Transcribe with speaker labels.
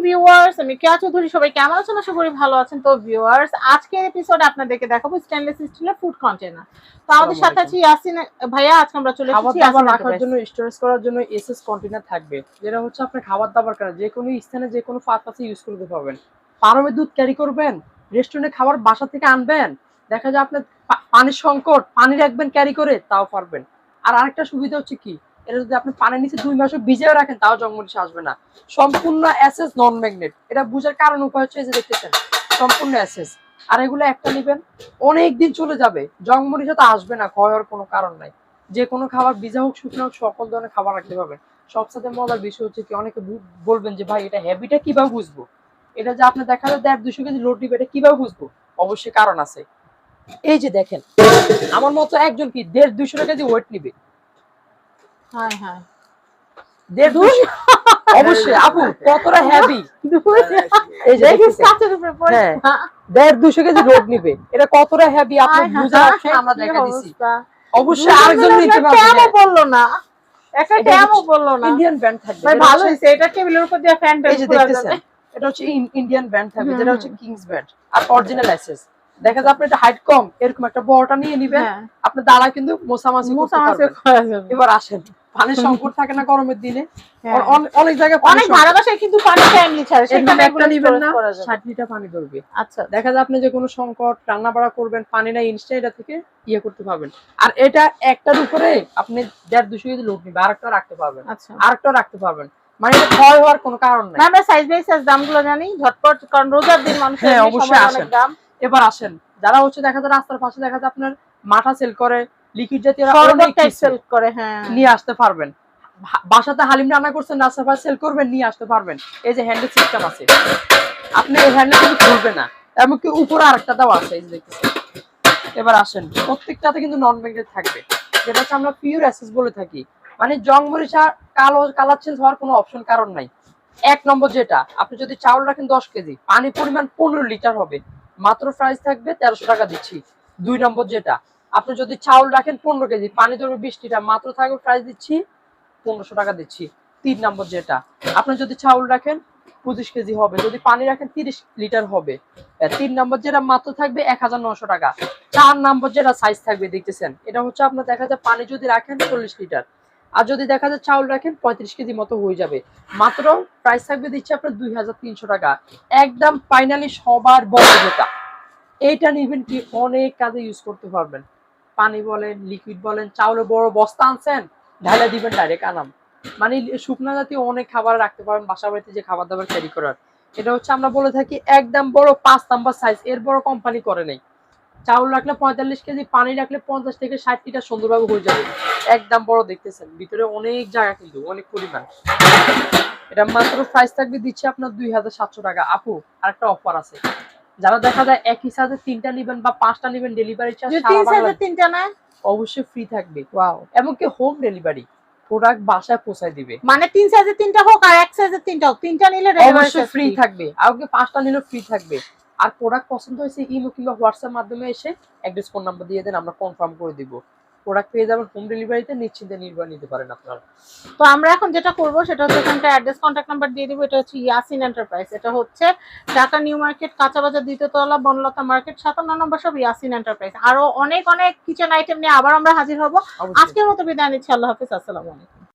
Speaker 1: Viewers, আমি কেয়া চৌধুরী। সবাই কেমন আছেন? আশা করি ভালো আছেন। তো ভিউয়ার্স, আজকের এপিসোডে আপনাদেরকে দেখাবো স্টেনলেস স্টিলের ফুড কন্টেনার। তো আমাদের সাথে আছে ইয়াসিন ভাইয়া। আজকে আমরা চলে এসেছি
Speaker 2: খাবার রাখার জন্য, স্টোরেজ করার জন্য এসএস কন্টেনার থাকবে, যেটা হচ্ছে আপনার খাবার দাবার করা যে কোনো স্থানে যে কোনো পারপাসে ইউজ করতে পারবেন। পারমে দুধ ক্যারি করবেন, রেস্টুরেন্টে খাবার বাসা থেকে আনবেন, দেখা যায় আপনার পানির সংকট, পানি রাখবেন ক্যারি করে, তাও পারবেন। আর আরেকটা সুবিধা হচ্ছে কি, এটা যদি আপনি পানির নিচে 2 মাসও ভিজিয়ে রাখেন তাও জংমরিচ আসবে না। সম্পূর্ণ এসএস নন ম্যাগনেট। এটা বুঝার কারণ উপায় হচ্ছে যে দেখতেছেন সম্পূর্ণ এসএস। আর এগুলো একটা নেবেন অনেক দিন চলে যাবে, জংমরিচও তো আসবে না, ক্ষয় হওয়ার কোনো কারণ নাই। যে কোনো খাবার ভিজা হোক শুকনো হোক সকল ধরনের খাবার রাখতে পারবেন। সবচেয়ে মজার বিষয় হচ্ছে কি, অনেকে বলবেন যে ভাই এটা হ্যাবিটা কিভাবে বুঝবো, এটা যে আপনি দেখা যায় 150-200 কেজি লোড দিবে, এটা কিভাবে বুঝবো? অবশ্যই কারণ আছে। এই যে দেখেন আমার মতো একজন কি 150-200 কেজি ওয়েট নিবে।
Speaker 1: হ্যাঁ হ্যাঁ,
Speaker 2: 150 অবশ্যই আপু কতটা হেভি। এই যে হ্যাঁ 150-200 কেজি লোড নিবে, এটা কতটা হেভি আপনি বুঝার অপশন আমরা দেখা দিছি। অবশ্যই আরেকজন নিতে পারবে।
Speaker 1: কেন বললো না? একটা কেমন বললো না?
Speaker 2: ইন্ডিয়ান ব্র্যান্ড থাকবে,
Speaker 1: ভাই ভালো হইছে। এটা টেবিলের উপর দিয়ে ফ্যান
Speaker 2: এই যে দেখতেছেন এটা হচ্ছে ইন্ডিয়ান ব্র্যান্ড থাকবে, যেটা হচ্ছে কিংস ব্র্যান্ড আর অরিজিনাল এসএস। দেখা যায় আপনি এটা হাইট কম, এরকম একটা বড়টা নিয়ে নিবেন, আপনি দাঁড়া কিন্তু মোছামাছি করতে পারবেন। এবার আসেন, পানির সংকট থাকে না গরমের দিনে, অনেক জায়গায়
Speaker 1: অনেক ভালোবাসে কিন্তু পানি টাইমলি ছাড়ে, সেখানে
Speaker 2: একটা নিবেন না 60 লিটার পানি ধরবে।
Speaker 1: আচ্ছা,
Speaker 2: দেখা যায় আপনি যে কোনো সংকট রান্না বাড়া করবেন, পানি না ইনস্ট্যান্ট এটা থেকে ইয়ে করতে পারবেন। আর এটা একটার উপরে আপনি 150-200 কেজি লোড নিবে, আরেকটা রাখতে পারবেন, আরেকটা রাখতে পারবেন। মানে এটা ক্ষয় হওয়ার কোনো কারণ নাই।
Speaker 1: আমরা সাইজ বাই সাইজ দামগুলো জানি ঝটপট, কারণ রোজার দিন মানুষের
Speaker 2: অবশ্যই অনেক দাম। এবার আসেন, যারা হচ্ছে দেখা যায় রাস্তার পাশে দেখা যায় আপনার মাঠা সেল করে, লিকুইড জাতীয় অনেক সেল করে, হ্যাঁ নিয়ে আসতে পারবেন। বাসাতে হালিম রান্না করছেন, রাস্তার পাশে সেল করবেন, নিয়ে আসতে পারবেন। এই যে হ্যান্ডেল সিস্টেম আছে, আপনি এই হ্যান্ডেল কিন্তু খুলবে না, এমনকি উপরে আরেকটা দাও আছে, এই যে দেখতেছেন। এবার আসেন, প্রত্যেকটাতে কিন্তু নন ম্যাগনেট থাকবে, যেটা হচ্ছে আমরা পিওর এসএস বলে থাকি। মানে জংমরিচা কালো কালার চেঞ্জ হওয়ার কোনো অপশন কারণ নাই। এক নম্বর যেটা, আপনি যদি চাউল রাখেন 10 কেজি, পানি পরিমাণ 15 লিটার হবে, মাত্র প্রাইস থাকবে 1300 টাকা দিচ্ছি। 2 নম্বর যেটা, আপনি যদি চাউল রাখেন 15 কেজি, পানি ধরবে 20 লিটার, মাত্র থাকবে প্রাইস দিচ্ছি 1500 টাকা দিচ্ছি। 3 নম্বর যেটা, আপনি যদি চাউল রাখেন 25 কেজি হবে, যদি পানি রাখেন 30 লিটার হবে। 3 নম্বর যেটা মাত্র থাকবে 1900 টাকা। 4 নম্বর যেটা সাইজ থাকবে দেখতেছেন, এটা হচ্ছে আপনার দেখা যায় পানি যদি রাখেন 40 লিটার, আর যদি দেখা যায় চাউল রাখেন 35 কেজি মতো হয়ে যাবে, মাত্র প্রাইস থাকবে দিচ্ছে আপনার 2300 টাকা। একদম ফাইনালি সবার বড় যেটা, এইটা নিবেন কি অনেক কাজে ইউজ করতে পারবেন। পানি বলেন, লিকুইড বলেন, চাউলের বড় বস্তা আনছেন ঢালে দিবেন ডাইরেক্ট আনাম, মানে শুকনা জাতীয় অনেক খাবার রাখতে পারবেন বাসা বাড়িতে যে খাবার দাবার ক্যারি করার। এটা হচ্ছে আমরা বলে থাকি একদম বড় 5 নাম্বার সাইজ, এর বড় কোম্পানি করে নেই। চাউল রাখলে 45 কেজি, পানি রাখলে 50 থেকে 60 লিটার সুন্দরভাবে হয়ে যাবে। একদম বড় দেখতেছেন, ভিতরে অনেক জায়গা কিন্তু অনেক পরিমাণ। এটা মাত্র প্রাইস থাকবে দিচ্ছে আপনার 2700 টাকা। আপু আরেকটা অফার আছে, যারা দেখা যায় একই সাথে 3টা নেবেন বা 5টা নেবেন, ডেলিভারি চার্জ সারা বাংলাদেশ 3টা না অবশ্যই ফ্রি থাকবে। ওয়াও, এমনকি হোম ডেলিভারি প্রোডাক্ট বাসায় পৌঁছায় দিবে।
Speaker 1: মানে 3 সাইজের 3টা হোক আর 1 সাইজের 3টা হোক, 3টা নিলে
Speaker 2: অবশ্যই ফ্রি থাকবে, আর ওকে 5টা নিলেও ফ্রি থাকবে। আর প্রোডাক্ট পছন্দ হয়েছে ইমো কিংবা হোয়াটসঅ্যাপ মাধ্যমে এসে অ্যাড্রেস ফোন নাম্বার দিয়ে দেন, আমরা কনফার্ম করে দিব। প্রোডাক্ট পেয়ে যাবেন হোম ডেলিভারিতে, নিশ্চিন্তে নির্ভর নিতে পারেন আপনারা।
Speaker 1: তো আমরা এখন যেটা করব সেটা হচ্ছে এখানটা অ্যাড্রেস কন্ট্যাক্ট নাম্বার দিয়ে দিব। এটা হচ্ছে ইয়াসিন এন্টারপ্রাইজ, এটা হচ্ছে ঢাকা নিউ মার্কেট, কাঁচা বাজার, দ্বিতীয় তলা, বনলতা মার্কেট, 57 নম্বর সব ইয়াসিন এন্টারপ্রাইজ। আরো অনেক অনেক কিচেন আইটেম নিয়ে আবার আমরা হাজির হব। আজকের মতো বিদায় নিচ্ছি, আল্লাহ হাফেজ, আসসালামু আলাইকুম।